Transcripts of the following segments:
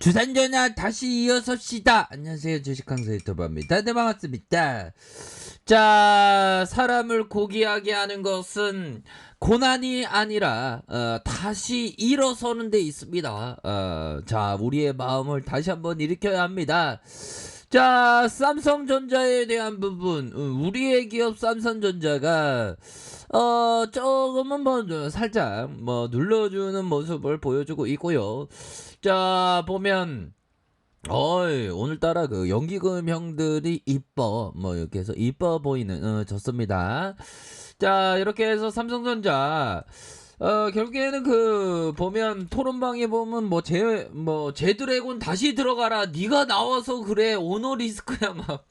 주산전화 다시 이어섭시다. 안녕하세요, 주식강사 유튜버입니다. 네, 반갑습니다. 자, 사람을 고귀하게 하는 것은 고난이 아니라 다시 일어서는 데 있습니다. 자, 우리의 마음을 다시 한번 일으켜야 합니다. 자, 삼성전자에 대한 부분, 우리의 기업 삼성전자가 조금은 살짝 눌러주는 모습을 보여주고 있고요. 자, 보면 오늘따라 그 연기금 형들이 이뻐 이렇게 해서 이뻐 보이는 좋습니다. 자, 이렇게 해서 삼성전자 결국에는 그 보면 토론방에 보면 제드래곤 다시 들어가라, 네가 나와서 그래, 오너리스크야 막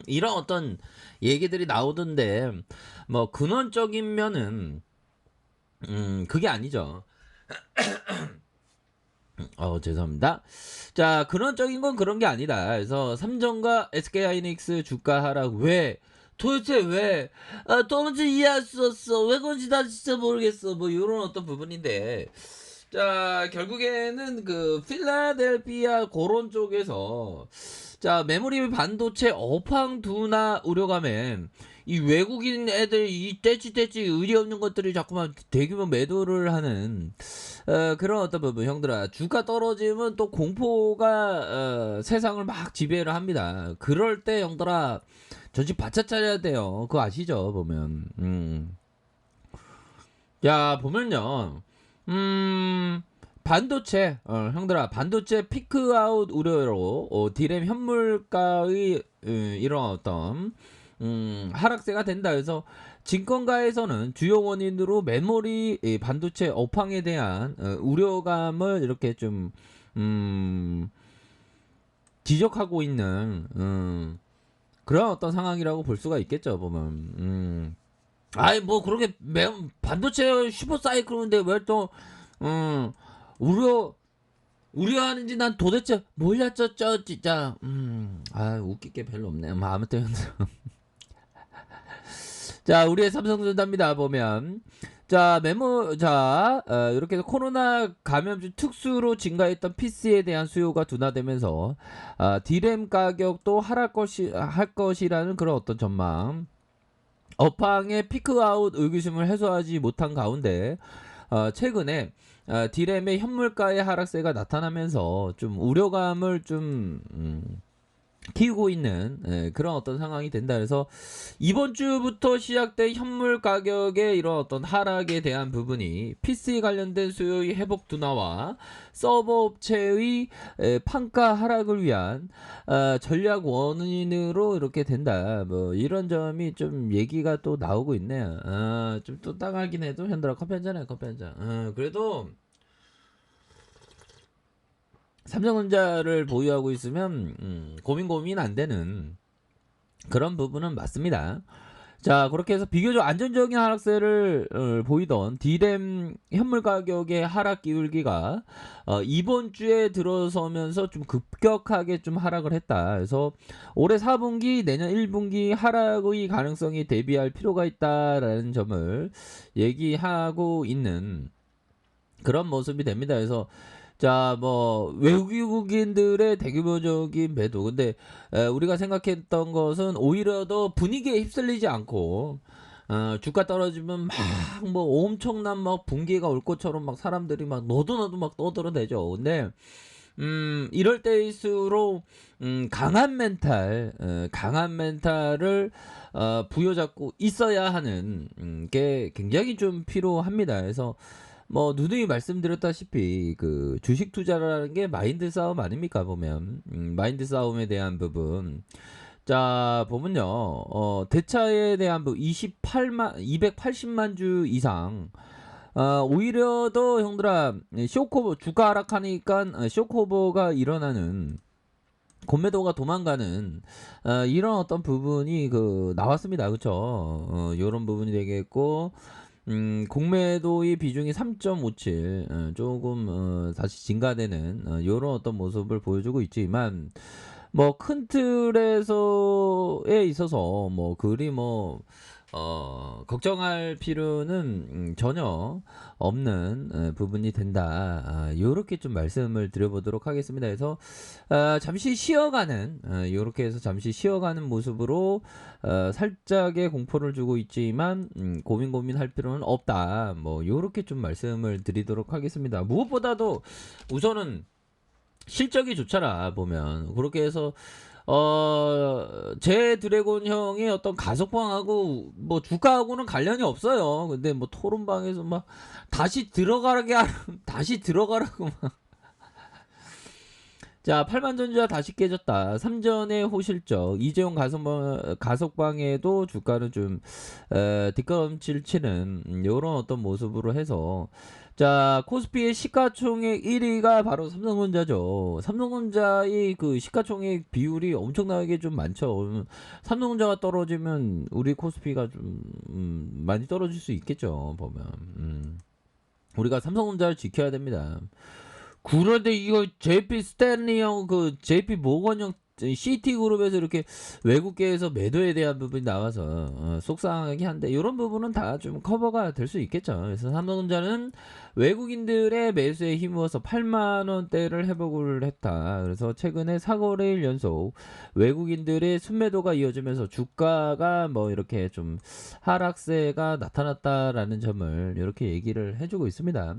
이런 어떤 얘기들이 나오던데, 근원적인 면은 그게 아니죠. 죄송합니다. 자, 근원적인 건 그런 게 아니다. 그래서 삼성과 SK하이닉스 주가 하락, 왜? 도대체 왜? 도무지 이해할 수 없어. 왜 그런지 나 진짜 모르겠어. 이런 어떤 부분인데. 자, 결국에는 그 필라델피아 그런 쪽에서 자, 메모리 반도체 업황 둔화 우려감에 이 외국인 애들 이 떼찌 의리 없는 것들이 자꾸만 대규모 매도를 하는 그런 어떤 부분. 형들아, 주가 떨어지면 또 공포가 세상을 막 지배를 합니다. 그럴 때 형들아, 전지 바짝 차려야 돼요. 그거 아시죠? 보면 야, 보면요, 반도체, 형들아, 반도체 피크아웃 우려로 디램 현물가의 이런 어떤 하락세가 된다. 그래서 증권가에서는 주요 원인으로 메모리 반도체 업황에 대한 우려감을 이렇게 좀 지적하고 있는 그런 어떤 상황이라고 볼 수가 있겠죠. 보면 아이 그렇게 반도체 슈퍼사이클인데 왜 또 우려하는지 난 도대체 몰랐죠 진짜. 웃길 게 별로 없네. 아무튼 자, 우리의 삼성전자입니다. 보면 자, 이렇게 해서 코로나 감염증 특수로 증가했던 PC에 대한 수요가 둔화되면서 디램 가격도 할 것이라는 그런 어떤 전망, 업황의 피크아웃 의구심을 해소하지 못한 가운데 최근에 디램의 현물가의 하락세가 나타나면서 좀 우려감을 좀 키우고 있는 그런 어떤 상황이 된다. 그래서 이번 주부터 시작된 현물 가격의 이런 어떤 하락에 대한 부분이 PC 관련된 수요의 회복 둔화와 서버 업체의 판가 하락을 위한 전략 원인으로 이렇게 된다. 이런 점이 좀 얘기가 또 나오고 있네요. 좀 또 땅하긴 해도 현들아 커피 한잔해, 커피 한잔. 그래도 삼성전자를 보유하고 있으면 고민 안 되는 그런 부분은 맞습니다. 자, 그렇게 해서 비교적 안정적인 하락세를 보이던 디램 현물 가격의 하락 기울기가 이번 주에 들어서면서 좀 급격하게 좀 하락을 했다. 그래서 올해 4분기, 내년 1분기 하락의 가능성이 대비할 필요가 있다라는 점을 얘기하고 있는 그런 모습이 됩니다. 그래서 자, 외국인들의 대규모적인 매도. 근데 우리가 생각했던 것은 오히려 더 분위기에 휩쓸리지 않고 주가 떨어지면 막 엄청난 붕괴가 올 것처럼 사람들이 너도 막 떠들어대죠. 근데 이럴 때일수록 강한 멘탈을 부여잡고 있어야 하는 게 굉장히 좀 필요합니다. 그래서 누누이 말씀드렸다시피 그 주식 투자라는 게 마인드 싸움 아닙니까? 보면 마인드 싸움에 대한 부분. 자, 보면요, 대차에 대한 부분 280만 주 이상. 오히려 더 형들아, 쇼코버 주가 하락하니까 쇼코버가 일어나는, 공매도가 도망가는 이런 어떤 부분이 나왔습니다. 그쵸? 이런 부분이 되겠고, 공매도의 비중이 3.57, 조금 다시 증가되는 이런 어떤 모습을 보여주고 있지만, 큰 틀에서에 있어서 그리 걱정할 필요는 전혀 없는 부분이 된다. 요렇게 좀 말씀을 드려보도록 하겠습니다. 그래서 잠시 쉬어가는 요렇게 해서 잠시 쉬어가는 모습으로 살짝의 공포를 주고 있지만 고민할 필요는 없다. 뭐 요렇게 좀 말씀을 드리도록 하겠습니다. 무엇보다도 우선은 실적이 좋잖아 보면. 그렇게 해서 제 드래곤 형의 어떤 가석방하고 뭐 주가하고는 관련이 없어요. 근데 뭐 토론방에서 막 다시 들어가게 하라, 다시 들어가라고 막. 자, 팔만전자 다시 깨졌다. 3전의 호실적. 이재용 가석방에도 주가는 좀 뒷걸음질 치는 요런 어떤 모습으로 해서, 자, 코스피의 시가총액 1위가 바로 삼성전자죠. 삼성전자의 그 시가총액 비율이 엄청나게 좀 많죠. 삼성전자가 떨어지면 우리 코스피가 좀 많이 떨어질 수 있겠죠. 보면 우리가 삼성전자를 지켜야 됩니다. 그런데 이거 JP 스탠리 형, 그 JP 모건 형, CT그룹에서 이렇게 외국계에서 매도에 대한 부분이 나와서 속상하긴 한데, 이런 부분은 다 좀 커버가 될 수 있겠죠. 그래서 삼성전자는 외국인들의 매수에 힘입어서 8만 원대를 회복을 했다. 그래서 최근에 4거래일 연속 외국인들의 순매도가 이어지면서 주가가 뭐 이렇게 좀 하락세가 나타났다라는 점을 이렇게 얘기를 해주고 있습니다.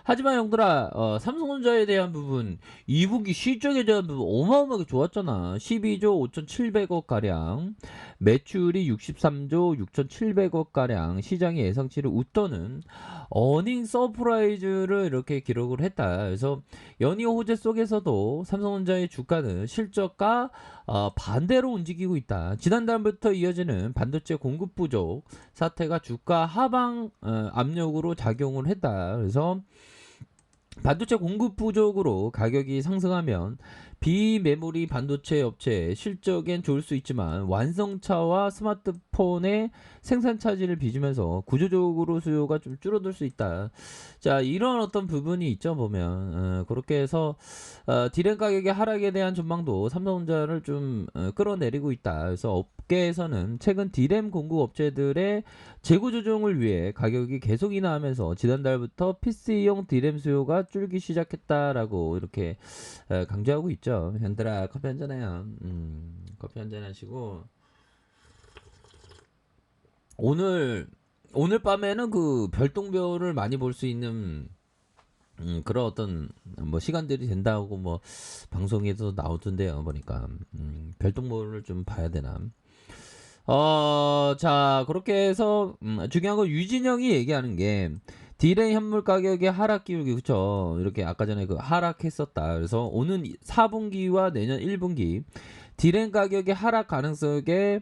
하지만 형들아, 삼성전자에 대한 부분, 2분기 실적에 대한 부분 어마어마하게 좋았잖아. 12조 5,700억 가량, 매출이 63조 6,700억 가량, 시장이 예상치를 웃도는 어닝 서프라이즈를 이렇게 기록을 했다. 그래서 연이어 호재 속에서도 삼성전자의 주가는 실적과 반대로 움직이고 있다. 지난달부터 이어지는 반도체 공급 부족 사태가 주가 하방 압력으로 작용을 했다. 그래서 반도체 공급 부족으로 가격이 상승하면 비메모리 반도체 업체의 실적엔 좋을 수 있지만 완성차와 스마트폰의 생산 차질을 빚으면서 구조적으로 수요가 좀 줄어들 수 있다. 자, 이런 어떤 부분이 있죠 보면. 그렇게 해서 디램 가격의 하락에 대한 전망도 삼성전자를 좀 끌어내리고 있다. 그래서 업계에서는 최근 디램 공급 업체들의 재고 조정을 위해 가격이 계속 인하하면서 지난달부터 PC용 디램 수요가 줄기 시작했다라고 이렇게 강조하고 있죠. 현들아, 커피 한잔 해요. 커피 한잔 하시고, 오늘 밤에는 그 별똥별을 많이 볼 수 있는 그런 어떤 뭐 시간들이 된다고 뭐 방송에도 나오던데요. 보니까 별똥별을 좀 봐야 되나. 자, 그렇게 해서 중요한 건 유진영이 얘기하는 게 디램 현물 가격의 하락 기울기, 그쵸? 이렇게 아까 전에 그 하락했었다. 그래서 오는 4분기와 내년 1분기 디램 가격의 하락 가능성에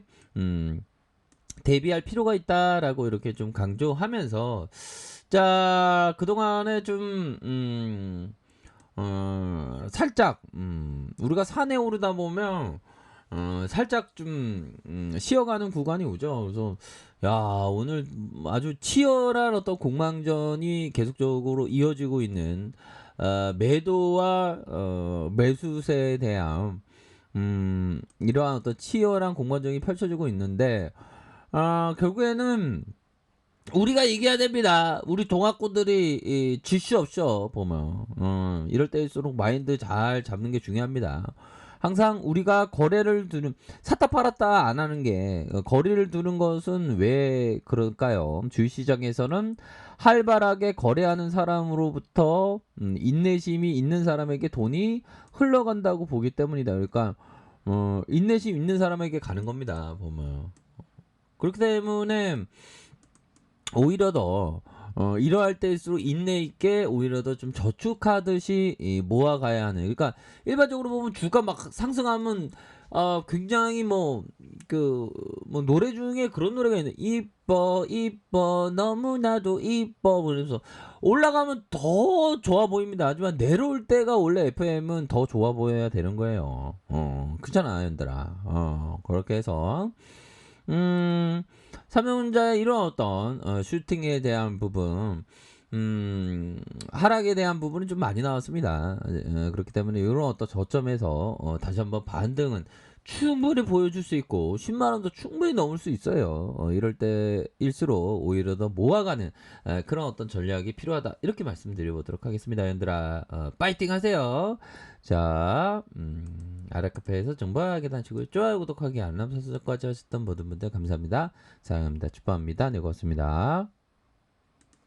대비할 필요가 있다라고 이렇게 좀 강조하면서, 자, 그동안에 좀 살짝 우리가 산에 오르다 보면 살짝 좀 쉬어가는 구간이 오죠. 그래서 야, 오늘 아주 치열한 어떤 공방전이 계속적으로 이어지고 있는 매도와 매수세에 대한 이러한 어떤 치열한 공방전이 펼쳐지고 있는데, 결국에는 우리가 이겨야 됩니다. 우리 동학구들이 질 수 없죠 보면. 이럴 때일수록 마인드 잘 잡는 게 중요합니다. 항상 우리가 거래를 두는, 샀다 팔았다 안 하는 게, 거래를 두는 것은 왜 그럴까요? 주식시장에서는 활발하게 거래하는 사람으로부터 인내심이 있는 사람에게 돈이 흘러간다고 보기 때문이다. 그러니까 인내심 있는 사람에게 가는 겁니다 보면. 그렇기 때문에 오히려 더 이러할 때일수록 인내 있게 오히려 더 좀 저축하듯이 모아가야 하는. 그러니까 일반적으로 보면 주가 막 상승하면 굉장히 뭐 뭐 노래 중에 그런 노래가 있는데, 이뻐 이뻐 너무나도 이뻐, 그래서 올라가면 더 좋아 보입니다. 하지만 내려올 때가 원래 FM은 더 좋아 보여야 되는 거예요. 그렇잖아 얘들아. 그렇게 해서 삼성전자의 이런 어떤 슈팅에 대한 부분, 하락에 대한 부분은 좀 많이 나왔습니다. 그렇기 때문에 이런 어떤 저점에서 다시 한번 반등은 충분히 보여줄 수 있고 10만 원도 충분히 넘을 수 있어요. 이럴 때일수록 오히려 더 모아가는 그런 어떤 전략이 필요하다. 이렇게 말씀드려보도록 하겠습니다. 여러분들아, 파이팅 하세요. 자, 아라카페에서 정보하게 다니시고 좋아요, 구독하기, 알람 설정까지 하셨던 모든 분들 감사합니다. 사랑합니다. 축복합니다. 네, 고맙습니다.